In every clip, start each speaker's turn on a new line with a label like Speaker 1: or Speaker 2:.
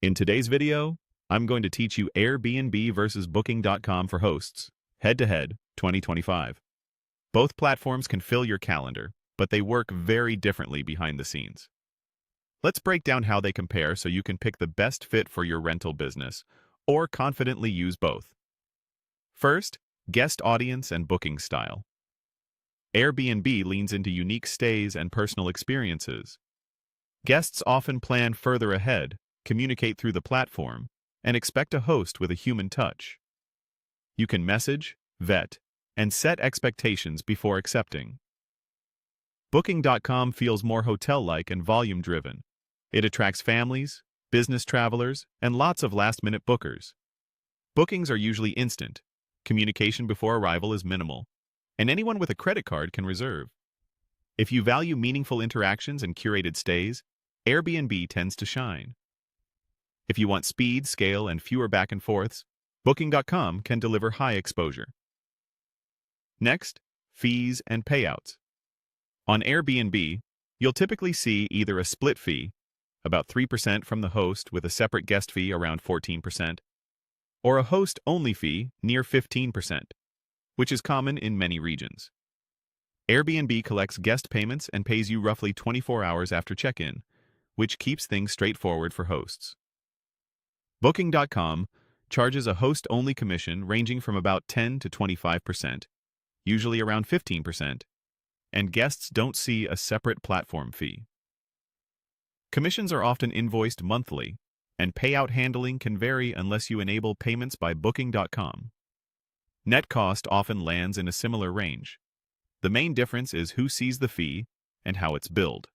Speaker 1: In today's video, I'm going to teach you Airbnb versus Booking.com for hosts, head-to-head, 2025. Both platforms can fill your calendar, but they work very differently behind the scenes. Let's break down how they compare so you can pick the best fit for your rental business, or confidently use both. First, guest audience and booking style. Airbnb leans into unique stays and personal experiences. Guests often plan further ahead, communicate through the platform, and expect a host with a human touch. You can message, vet, and set expectations before accepting. Booking.com feels more hotel-like and volume-driven. It attracts families, business travelers, and lots of last-minute bookers. Bookings are usually instant. Communication before arrival is minimal, and anyone with a credit card can reserve. If you value meaningful interactions and curated stays, Airbnb tends to shine. If you want speed, scale, and fewer back and forths, Booking.com can deliver high exposure. Next, fees and payouts. On Airbnb, you'll typically see either a split fee, about 3% from the host with a separate guest fee around 14%, or a host-only fee near 15%, which is common in many regions. Airbnb collects guest payments and pays you roughly 24 hours after check-in, which keeps things straightforward for hosts. Booking.com charges a host-only commission ranging from about 10 to 25%, usually around 15%, and guests don't see a separate platform fee. Commissions are often invoiced monthly, and payout handling can vary unless you enable payments by Booking.com. Net cost often lands in a similar range. The main difference is who sees the fee and how it's billed.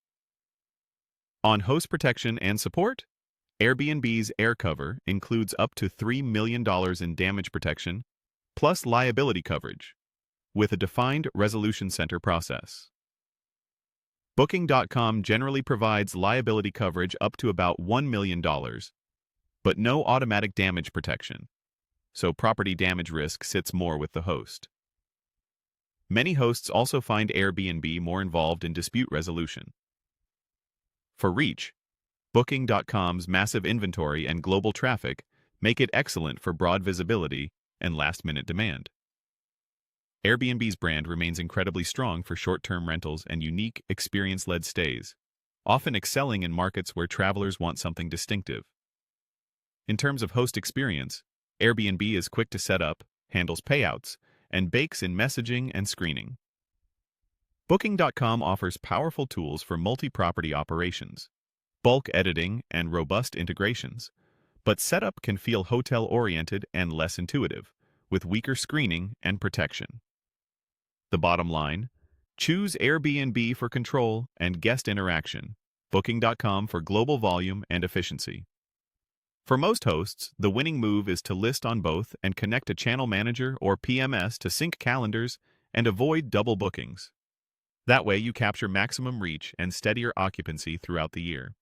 Speaker 1: On host protection and support, Airbnb's Air Cover includes up to $3 million in damage protection, plus liability coverage, with a defined resolution center process. Booking.com generally provides liability coverage up to about $1 million, but no automatic damage protection, so property damage risk sits more with the host. Many hosts also find Airbnb more involved in dispute resolution. For reach, Booking.com's massive inventory and global traffic make it excellent for broad visibility and last-minute demand. Airbnb's brand remains incredibly strong for short-term rentals and unique, experience-led stays, often excelling in markets where travelers want something distinctive. In terms of host experience, Airbnb is quick to set up, handles payouts, and bakes in messaging and screening. Booking.com offers powerful tools for multi-property operations, bulk editing, and robust integrations, but setup can feel hotel-oriented and less intuitive, with weaker screening and protection. The bottom line: choose Airbnb for control and guest interaction, Booking.com for global volume and efficiency. For most hosts, the winning move is to list on both and connect a channel manager or PMS to sync calendars and avoid double bookings. That way you capture maximum reach and steadier occupancy throughout the year.